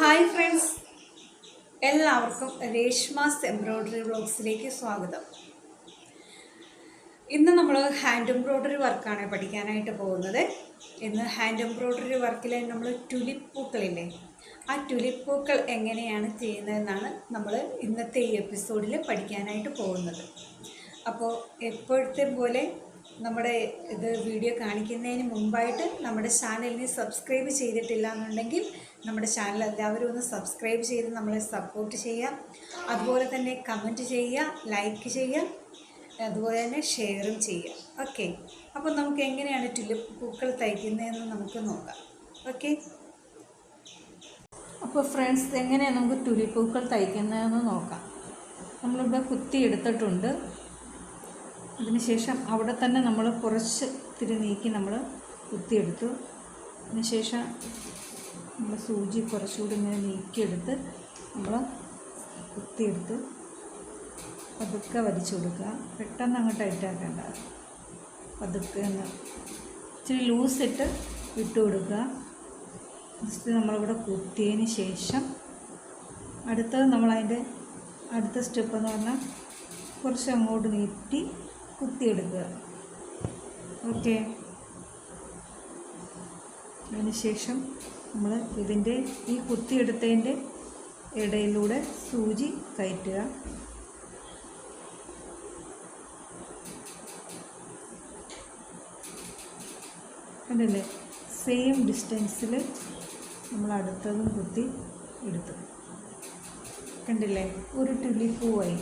Hi friends, എല്ലാവർക്കും Reshma's embroidery വ്ളോഗ്സിലേക്ക് സ്വാഗതം. ഇന്ന് നമ്മൾ ഹാൻഡ് എംബ്രോയ്ഡറി വർക്കാണ് പഠിക്കാനായിട്ട് പോകുന്നത്. ഇന്ന് ഹാൻഡ് എംബ്രോയ്ഡറി വർക്കിൽ നമ്മൾ ടുലിപ്പ് പൂക്കളില്ലേ, ആ ടുലിപ്പ് പൂക്കൾ എങ്ങനെയാണ് ചെയ്യുന്നതെന്നാണ് നമ്മൾ ഇന്നത്തെ ഈ എപ്പിസോഡിൽ പഠിക്കാനായിട്ട് പോകുന്നത്. അപ്പോൾ എപ്പോഴത്തെ പോലെ നമ്മുടെ ഇത് വീഡിയോ കാണിക്കുന്നതിന് മുമ്പായിട്ട് നമ്മുടെ ചാനലിനെ സബ്സ്ക്രൈബ് ചെയ്തിട്ടില്ല എന്നുണ്ടെങ്കിൽ നമ്മുടെ ചാനൽ എല്ലാവരും ഒന്ന് സബ്സ്ക്രൈബ് ചെയ്ത് നമ്മളെ സപ്പോർട്ട് ചെയ്യുക. അതുപോലെ തന്നെ കമൻറ്റ് ചെയ്യുക, ലൈക്ക് ചെയ്യുക, അതുപോലെ തന്നെ ഷെയറും ചെയ്യുക. ഓക്കെ, അപ്പോൾ നമുക്ക് എങ്ങനെയാണ് ടുലിപ്പ് പൂക്കൾ തയ്ക്കുന്നതെന്ന് നമുക്ക് നോക്കാം. ഓക്കെ, അപ്പോൾ ഫ്രണ്ട്സ്, എങ്ങനെയാണ് നമുക്ക് ടുലിപ്പ് പൂക്കൾ തയ്ക്കുന്നതെന്ന് നോക്കാം. നമ്മളിവിടെ കുത്തി എടുത്തിട്ടുണ്ട്. അതിനുശേഷം അവിടെ തന്നെ നമ്മൾ കുറച്ച് തിരി നീക്കി നമ്മൾ കുത്തിയെടുത്തു. അതിനുശേഷം നമ്മൾ സൂചി കുറച്ചുകൂടി ഇങ്ങനെ നീക്കിയെടുത്ത് നമ്മൾ കുത്തിയെടുത്ത് പതുക്കെ വലിച്ചു കൊടുക്കുക. പെട്ടെന്ന് അങ്ങ് ടൈറ്റാക്കേണ്ട, പതുക്കെ ഒന്ന് ഇച്ചിരി ലൂസിട്ട് ഇട്ട് കൊടുക്കുക. ജസ്റ്റ് നമ്മളിവിടെ കുത്തിയതിന് ശേഷം അടുത്തത് നമ്മളതിൻ്റെ അടുത്ത സ്റ്റെപ്പ് എന്ന് പറഞ്ഞാൽ കുറച്ച് അങ്ങോട്ട് നീട്ടി കുത്തിയെടുക്കുക. ഓക്കെ, അതിനുശേഷം നമ്മൾ ഇതിൻ്റെ ഈ കുത്തിയെടുത്തതിൻ്റെ ഇടയിലൂടെ സൂചി കയറ്റുക. കണ്ടില്ലേ, സെയിം ഡിസ്റ്റൻസിൽ നമ്മൾ അടുത്തതും കുത്തി എടുത്തു. കണ്ടില്ലേ, ഒരു ടുലിപ്പ് പൂവായി.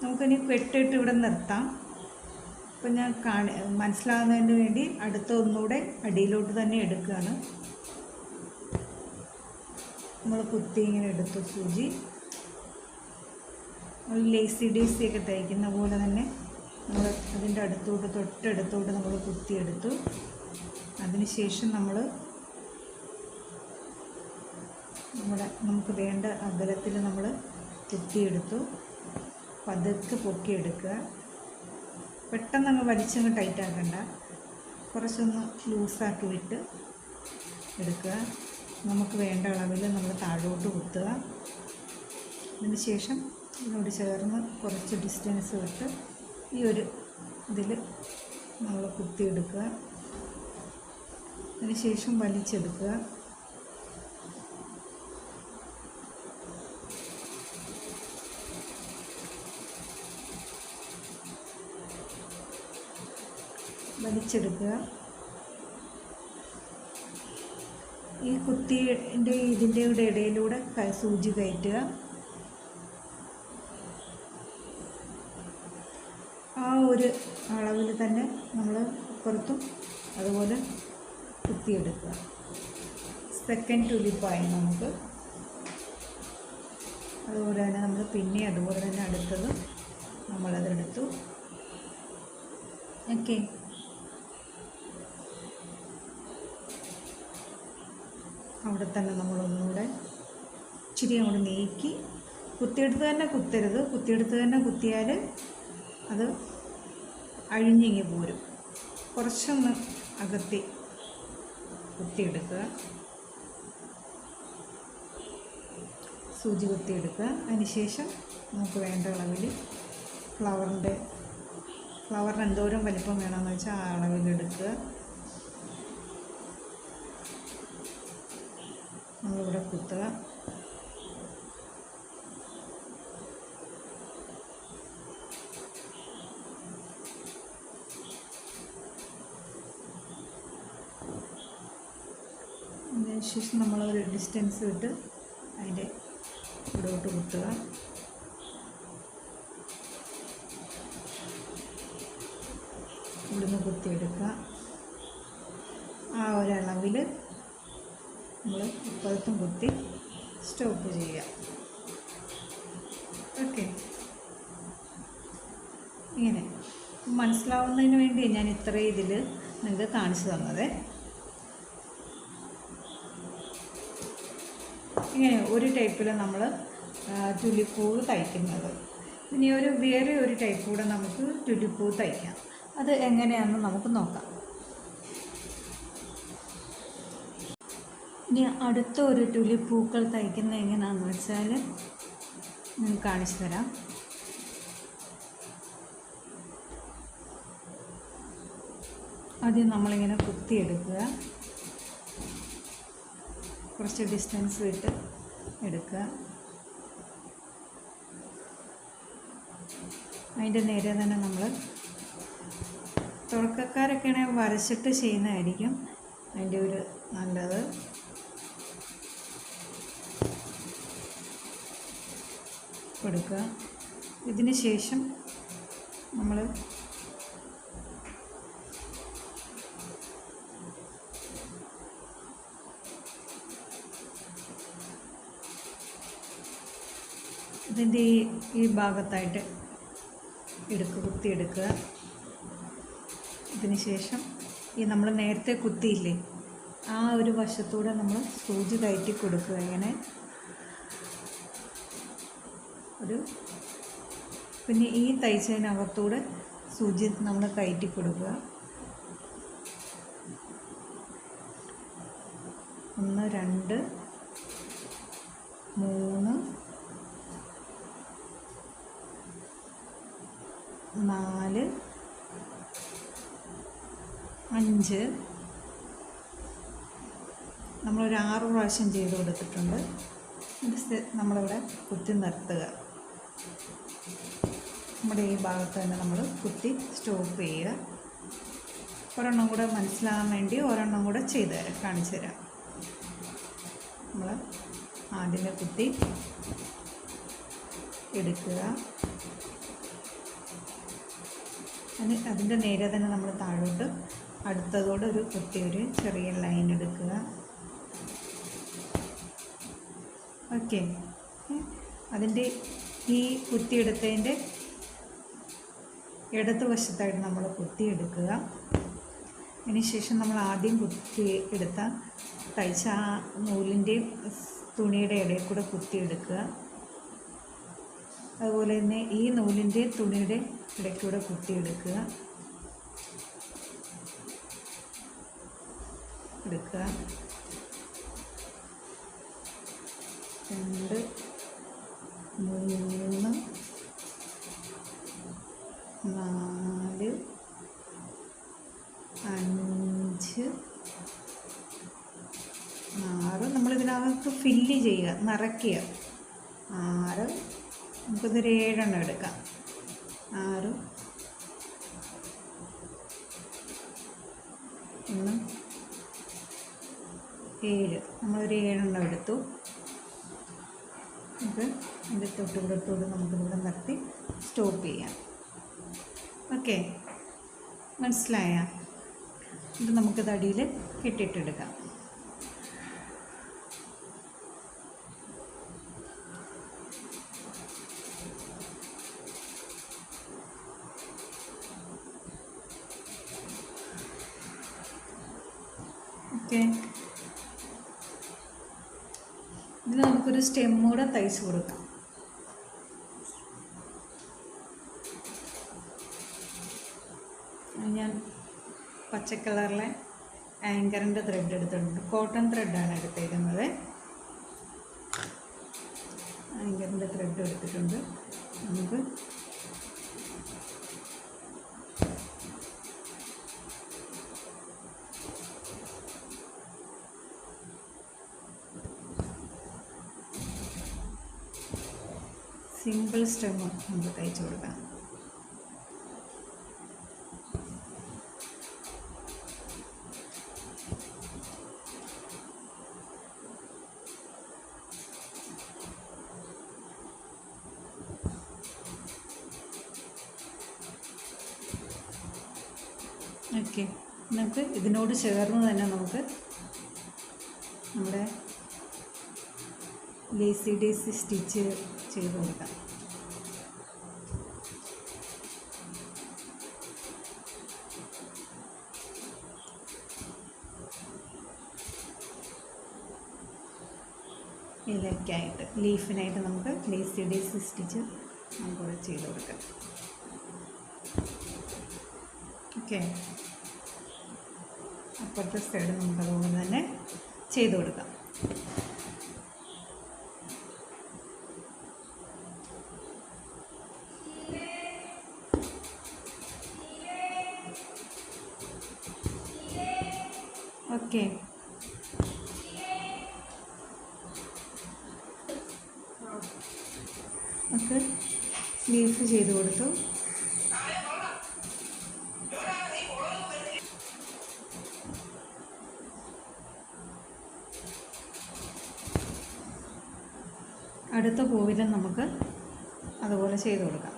നമുക്കിനി പെട്ടിട്ട് ഇവിടെ നിർത്താം. അപ്പം ഞാൻ മനസ്സിലാകുന്നതിന് വേണ്ടി അടുത്ത ഒന്നുകൂടെ അടിയിലോട്ട് തന്നെ എടുക്കുകയാണ്. നമ്മൾ കുത്തി ഇങ്ങനെ എടുത്തു സൂചി. ലേസി ഡേസി ഒക്കെ തയ്ക്കുന്ന പോലെ തന്നെ നമ്മൾ അതിൻ്റെ തൊട്ടടുത്തോട്ട് നമ്മൾ കുത്തിയെടുത്തു. അതിനുശേഷം നമുക്ക് വേണ്ട അകലത്തിൽ നമ്മൾ കുത്തിയെടുത്തു. പതുക്കെ പൊക്കിയെടുക്കുക. പെട്ടെന്ന് വലിച്ചങ്ങ് ടൈറ്റാക്കണ്ട, കുറച്ചൊന്ന് ലൂസാക്കി വിട്ട് എടുക്കുക. നമുക്ക് വേണ്ട അളവിൽ നമ്മൾ താഴോട്ട് കുത്തുക. അതിന് ശേഷം ഇതിനോട് ചേർന്ന് കുറച്ച് ഡിസ്റ്റൻസ് വിട്ട് ഈ ഒരു ഇതിൽ നമ്മൾ കുത്തിയെടുക്കുക. അതിന് ശേഷം വലിച്ചെടുക്കുക. വലിച്ചെടുക്കുക. ഈ കുത്തിൻ്റെ ഇതിൻ്റെ ഇടയിലൂടെ സൂചി കയറ്റുക. ആ ഒരു അളവിൽ തന്നെ നമ്മൾ പുറത്തും അതുപോലെ കുത്തിയെടുക്കുക. സെക്കൻഡ് ടുലിപ്പായി നമുക്ക്. അതുപോലെ തന്നെ നമ്മൾ പിന്നെ അതുപോലെ തന്നെ അടുത്തത് നമ്മളതെടുത്തു. ഓക്കെ, അവിടെ തന്നെ നമ്മളൊന്നുകൂടെ ഇച്ചിരി അങ്ങോട്ട് നീക്കി കുത്തിയെടുത്ത് തന്നെ കുത്തരുത്. കുത്തിയെടുത്ത് തന്നെ കുത്തിയാൽ അത് അഴിഞ്ഞിങ്ങി പോരും. കുറച്ചൊന്ന് അകത്തി കുത്തിയെടുക്കുക, സൂചി കുത്തിയെടുക്കുക. അതിനുശേഷം നമുക്ക് വേണ്ട അളവിൽ ഫ്ലവറിന് എന്തോരം വലിപ്പം വേണമെന്ന് വെച്ചാൽ ആ അളവിലെടുക്കുക. നമ്മളിവിടെ കുത്തുക. അതിനുശേഷം നമ്മളൊരു ഡിസ്റ്റൻസ് വിട്ട് അതിൻ്റെ ഇവിടോട്ട് കുത്തുക. ഇവിടുന്ന് കുത്തിയെടുക്കുക. ആ ഒരളവിൽ നമ്മൾ ഇപ്പോഴത്തും കുത്തി സ്റ്റോപ്പ് ചെയ്യുക. ഓക്കെ, ഇങ്ങനെ മനസ്സിലാവുന്നതിന് വേണ്ടി ഞാൻ ഇത്രയും ഇതിൽ നിങ്ങൾക്ക് കാണിച്ചു തന്നത്. ഇങ്ങനെ ഒരു ടൈപ്പിൽ നമ്മൾ ടുലിപ്പ് പൂവ് തയ്ക്കുന്നത്. ഇനി വേറെ ഒരു ടൈപ്പ് കൂടെ നമുക്ക് ടുലിപ്പ് പൂവ് തയ്ക്കാം. അത് എങ്ങനെയാണെന്ന് നമുക്ക് നോക്കാം. ഇനി അടുത്ത ഒരു ടുലിപ്പ് പൂക്കൾ തയ്ക്കുന്നത് എങ്ങനെയാണെന്ന് വെച്ചാൽ ഞാൻ കാണിച്ചു തരാം. ആദ്യം നമ്മളിങ്ങനെ കുത്തിയെടുക്കുക, കുറച്ച് ഡിസ്റ്റൻസ് വിട്ട് എടുക്കുക. അതിൻ്റെ നേരെ തന്നെ നമ്മൾ തുടക്കക്കാരൊക്കെയാണെങ്കിൽ വരച്ചിട്ട് ചെയ്യുന്നതായിരിക്കും അതിൻ്റെ ഒരു നല്ലത്. കൊടുക്കുക. ഇതിന് ശേഷം നമ്മൾ ഇതിൻ്റെ ഈ ഭാഗത്തായിട്ട് കുത്തിയെടുക്കുക. ഇതിന് ശേഷം ഈ നമ്മൾ നേരത്തെ കുത്തിയില്ലേ ആ ഒരു വശത്തൂടെ നമ്മൾ സൂചി കയറ്റി കൊടുക്കുക. ഇങ്ങനെ പിന്നെ ഈ തയ്ച്ചതിനകത്തൂടെ സൂചി നമ്മൾ കയറ്റി കൊടുക്കുക. 1 2 3 4 5 നമ്മളൊരു 6 പ്രാവശ്യം ചെയ്ത് കൊടുത്തിട്ടുണ്ട്. നമ്മളിവിടെ കുത്തി നിർത്തുക. നമ്മുടെ ഈ ഭാഗത്ത് തന്നെ നമ്മൾ കുത്തി സ്റ്റോപ്പ് ചെയ്യുക. ഒരെണ്ണം കൂടെ മനസ്സിലാകാൻ വേണ്ടി ഒരെണ്ണം കൂടെ ചെയ്തു തരാം, കാണിച്ചു തരാം. നമ്മൾ ആദ്യമേ കുത്തി എടുക്കുക. അതിൻ്റെ നേരെ തന്നെ നമ്മൾ താഴോട്ട് അടുത്തതോടെ ഒരു കുത്തിയൊരു ചെറിയ ലൈൻ എടുക്കുക. ഓക്കെ. അതിൻ്റെ ഈ കുത്തിയെടുത്തതിൻ്റെ ഇടതുവശത്തായിട്ട് നമ്മൾ കുത്തിയെടുക്കുക. അതിനുശേഷം നമ്മൾ ആദ്യം കുത്തി എടുത്ത തയ്ച്ച ആ നൂലിൻ്റെയും തുണിയുടെ ഇടയിൽ കൂടെ കുത്തിയെടുക്കുക. അതുപോലെ തന്നെ ഈ നൂലിൻ്റെ തുണിയുടെ ഇടയ്ക്കൂടെ കുത്തിയെടുക്കുക. എടുക്കുക. 2 3 4 5 6 നമ്മളിതിനകത്ത് ഫില്ല് ചെയ്യുക, നിറയ്ക്കുക. 6 നമുക്കിതൊരു 7 എണ്ണം എടുക്കാം. 6 1 7 നമ്മളൊരു 7 എണ്ണം എടുത്തു. നമുക്ക് ഇതിൻ്റെ തൊട്ടുകൂടത്തോട് നമുക്കിവിടെ നിർത്തി സ്റ്റോപ്പ് ചെയ്യാം. ഓക്കെ, മനസ്സിലായ? ഇത് നമുക്കിത് അടിയിൽ കെട്ടിയിട്ടെടുക്കാം. ഓക്കെ, ഇത് നമുക്കൊരു സ്റ്റെം കൂടെ തയ്ച്ച് കൊടുക്കാം. ഞാൻ പച്ച കളറിലെ ആങ്കറിൻ്റെ ത്രെഡ് എടുത്തിട്ടുണ്ട്. കോട്ടൺ ത്രെഡാണ് എടുത്തേക്കുന്നത്. ആങ്കറിൻ്റെ ത്രെഡ് എടുത്തിട്ടുണ്ട്. നമുക്ക് സിമ്പിൾ സ്റ്റെം നമുക്ക് തയ്ച്ച് കൊടുക്കാം. ഓക്കെ, നമുക്ക് ഇതിനോട് ചേർന്ന് തന്നെ നമുക്ക് നമ്മുടെ ലേസി ഡേസി സ്റ്റിച്ച് ചെയ്ത് കൊടുക്കാം. ഇലയ്ക്കായിട്ട് ലീഫിനായിട്ട് നമുക്ക് ലേസി ഡേസി സ്റ്റിച്ച് നമുക്കിവിടെ ചെയ്ത് കൊടുക്കാം. ഓക്കെ, അപ്പുറത്തെ സൈഡ് നമുക്ക് അതുപോലെ തന്നെ ചെയ്ത് കൊടുക്കാം. ഓക്കെ, നമുക്ക് ലീഫ് ചെയ്ത് കൊടുത്തു. അടുത്ത പൂവിലും നമുക്ക് അതുപോലെ ചെയ്ത് കൊടുക്കാം.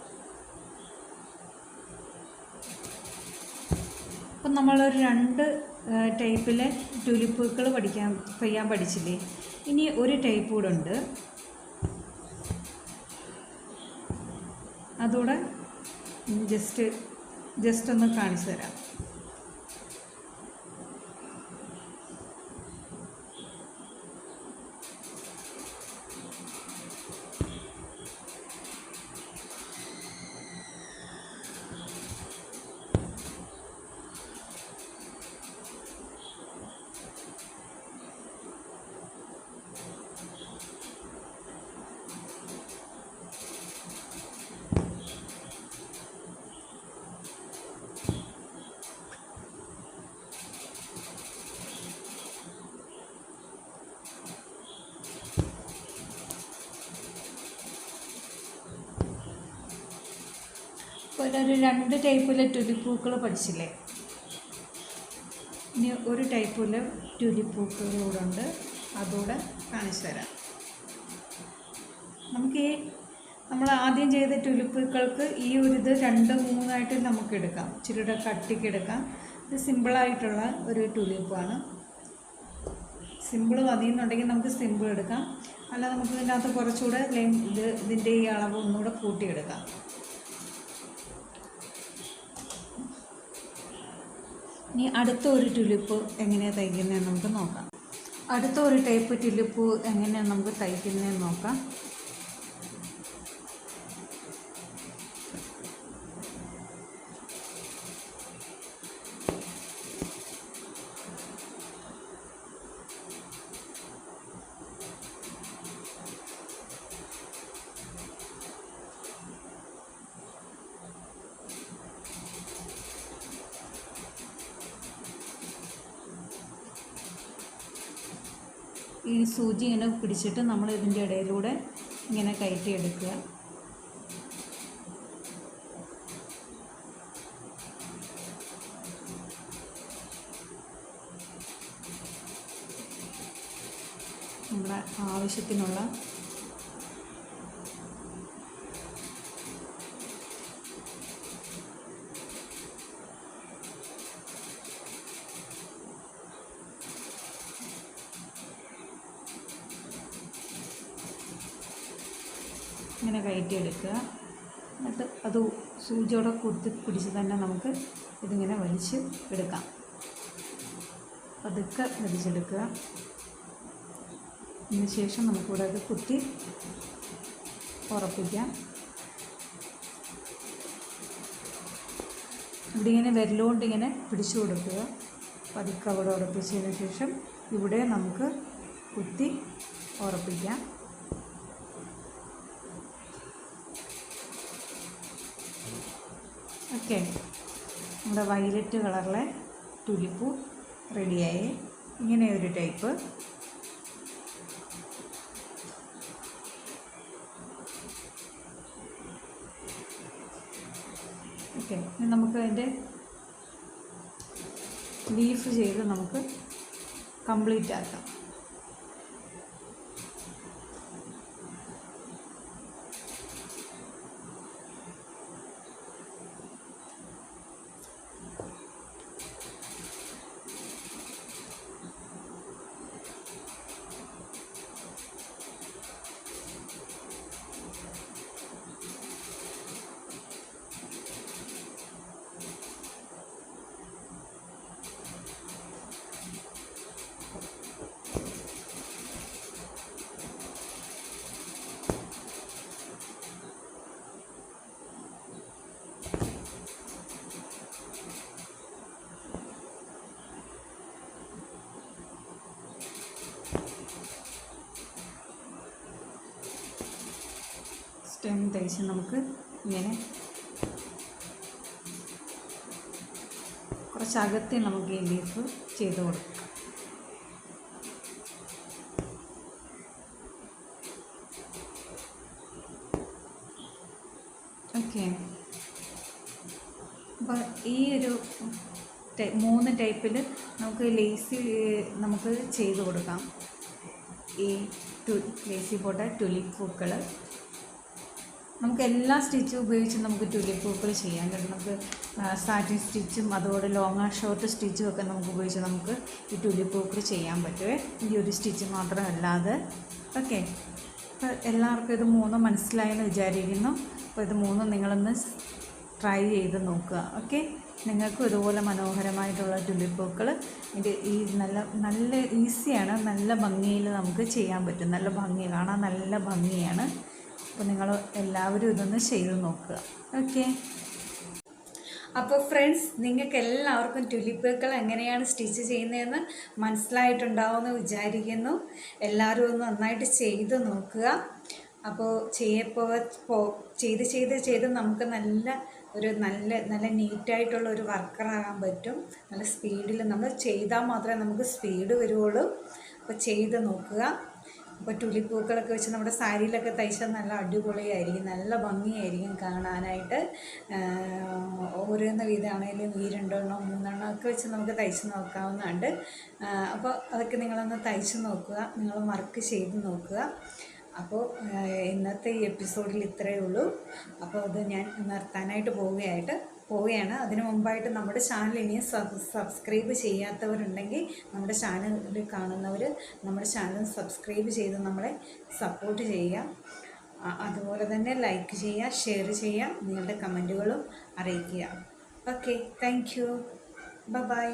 അപ്പം നമ്മളൊരു 2 ടൈപ്പിലെ ട്യൂലിപ്പുകൾ ചെയ്യാൻ പഠിച്ചില്ലേ. ഇനി ഒരു ടൈപ്പ് കൂടെ ഉണ്ട്, അതുകൂടെ ജസ്റ്റ് ഒന്ന് കാണിച്ചു തരാം. ഒരു 2 ടൈപ്പിലെ ട്യൂലിപ്പൂക്കൾ പഠിച്ചില്ലേ. ഇനി ഒരു ടൈപ്പിലെ ട്യൂലിപ്പൂക്കളൂടെ ഉണ്ട്, അതുകൂടെ കാണിച്ചു തരാം. നമുക്ക് നമ്മൾ ആദ്യം ചെയ്ത ട്യൂലിപ്പൂക്കൾക്ക് ഈ ഒരു ഇത് 2, 3 നമുക്ക് എടുക്കാം, ഇച്ചിരിയുടെ കട്ടിക്ക് എടുക്കാം. ഇത് സിമ്പിളായിട്ടുള്ള ഒരു ട്യൂലിപ്പാണ്. സിമ്പിൾ മതിയെന്നുണ്ടെങ്കിൽ നമുക്ക് സിമ്പിൾ എടുക്കാം, അല്ല നമുക്ക് ഇതിനകത്ത് കുറച്ചുകൂടെ ഇതിൻ്റെ ഈ അളവ് ഒന്നുകൂടെ കൂട്ടിയെടുക്കാം. ഇനി അടുത്ത ഒരു ട്യൂലിപ്പ് എങ്ങനെയാണ് തയ്ക്കുന്നതെന്ന് നമുക്ക് നോക്കാം. അടുത്ത ഒരു ടൈപ്പ് ട്യൂലിപ്പ് എങ്ങനെയാണ് നമുക്ക് തയ്ക്കുന്നതെന്ന് നോക്കാം. ഈ സൂചി ഇങ്ങനെ പിടിച്ചിട്ട് നമ്മൾ ഇതിൻ്റെ ഇടയിലൂടെ ഇങ്ങനെ കയറ്റിയെടുക്കുക. നമ്മുടെ ആവശ്യത്തിനുള്ള ഇങ്ങനെ കയറ്റിയെടുക്കുക. എന്നിട്ട് അത് സൂചിയോടെ പിടിച്ച് തന്നെ നമുക്ക് ഇതിങ്ങനെ വലിച്ച് എടുക്കാം. പതുക്കെ വലിച്ചെടുക്കുക. അതിന് ശേഷം നമുക്കിവിടെ അത് കുത്തി ഉറപ്പിക്കാം. ഇവിടെ ഇങ്ങനെ വിരലുകൊണ്ട് ഇങ്ങനെ പിടിച്ചു കൊടുക്കുക. പതുക്കെ അവിടെ ഉറപ്പിച്ചതിന് ശേഷം ഇവിടെ നമുക്ക് കുത്തി ഉറപ്പിക്കാം. ഓക്കെ, നമ്മുടെ വയലറ്റ് കളറിലെ ട്യൂലിപ്പ് റെഡിയായി. ഇങ്ങനെ ഒരു ടൈപ്പ്. ഓക്കെ, ഇനി നമുക്ക് അതിൻ്റെ ലീഫ് ചെയ്ത് നമുക്ക് കംപ്ലീറ്റ് ആക്കാം. ലൈൻ തയ്ച്ച് നമുക്ക് ഇങ്ങനെ കുറച്ച് അകത്തി നമുക്ക് ഈ ലീഫ് ചെയ്ത് കൊടുക്കാം. ഓക്കെ, അപ്പോൾ ഈ ഒരു 3 ടൈപ്പിൽ നമുക്ക് നമുക്ക് ചെയ്ത് കൊടുക്കാം. ഈ ലേസി പോട്ട ടുലിപ്പ് പൂക്കൾ നമുക്ക് എല്ലാ സ്റ്റിച്ചും ഉപയോഗിച്ച് നമുക്ക് ടുലിപ്പ് പൂക്കൾ ചെയ്യാം. കാരണം നമുക്ക് സാറ്റിൻ സ്റ്റിച്ചും അതുപോലെ ലോങ് ഷോർട്ട് സ്റ്റിച്ചും ഒക്കെ നമുക്ക് ഉപയോഗിച്ച് നമുക്ക് ഈ ടുലിപ്പ് പൂക്കൾ ചെയ്യാൻ പറ്റുമേ, ഈ ഒരു സ്റ്റിച്ച് മാത്രമല്ലാതെ. ഓക്കെ, അപ്പോൾ എല്ലാവർക്കും ഇത് 3 മനസ്സിലായെന്ന് വിചാരിക്കുന്നു. അപ്പോൾ ഇത് 3 നിങ്ങളൊന്ന് ട്രൈ ചെയ്ത് നോക്കുക. ഓക്കെ, നിങ്ങൾക്കും ഇതുപോലെ മനോഹരമായിട്ടുള്ള ടുലിപ്പ് പൂക്കൾ ഈ നല്ല ഈസിയാണ്, നല്ല ഭംഗിയിൽ നമുക്ക് ചെയ്യാൻ പറ്റും. നല്ല ഭംഗി കാണാൻ നല്ല ഭംഗിയാണ്. അപ്പോൾ നിങ്ങൾ എല്ലാവരും ഇതൊന്ന് ചെയ്ത് നോക്കുക. ഓക്കെ, അപ്പോൾ ഫ്രണ്ട്സ്, നിങ്ങൾക്ക് എല്ലാവർക്കും ടുലിപ്പ് പൂക്കൾ എങ്ങനെയാണ് സ്റ്റിച്ച് ചെയ്യുന്നതെന്ന് മനസ്സിലായിട്ടുണ്ടാവുമെന്ന് വിചാരിക്കുന്നു. എല്ലാവരും ഒന്ന് നന്നായിട്ട് ചെയ്ത് നോക്കുക. അപ്പോൾ ചെയ്ത് നമുക്ക് നല്ല നീറ്റായിട്ടുള്ള ഒരു വർക്കറാകാൻ പറ്റും. നല്ല സ്പീഡിൽ നമ്മൾ ചെയ്താൽ മാത്രമേ നമുക്ക് സ്പീഡ് വരുള്ളൂ. അപ്പോൾ ചെയ്ത് നോക്കുക. അപ്പോൾ ടുലിപ്പ് പൂക്കളൊക്കെ വെച്ച് നമ്മുടെ സാരിയിലൊക്കെ തയ്ച്ചാൽ നല്ല അടിപൊളിയായിരിക്കും, നല്ല ഭംഗിയായിരിക്കും കാണാനായിട്ട്. ഓരോന്ന് വീതമാണെങ്കിലും 2 എണ്ണോ 3 എണ്ണോ ഒക്കെ വെച്ച് നമുക്ക് തയ്ച്ച് നോക്കാവുന്നതുണ്ട്. അപ്പോൾ അതൊക്കെ നിങ്ങളൊന്ന് തയ്ച്ച് നോക്കുക, നിങ്ങൾ വർക്ക് ചെയ്ത് നോക്കുക. അപ്പോൾ ഇന്നത്തെ ഈ എപ്പിസോഡിൽ ഇത്രയേ ഉള്ളൂ. അപ്പോൾ അത് ഞാൻ നിർത്താനായിട്ട് പോവുകയാണ്. അതിനു മുമ്പായിട്ട് നമ്മുടെ ചാനൽ ഇനിയും സബ്സ്ക്രൈബ് ചെയ്യാത്തവരുണ്ടെങ്കിൽ നമ്മുടെ ചാനൽ കാണുന്നവർ നമ്മുടെ ചാനൽ സബ്സ്ക്രൈബ് ചെയ്ത് നമ്മളെ സപ്പോർട്ട് ചെയ്യുക. അതുപോലെ തന്നെ ലൈക്ക് ചെയ്യുക, ഷെയർ ചെയ്യുക, നിങ്ങളുടെ കമൻറ്റുകളും അറിയിക്കുക. Okay, thank you, by.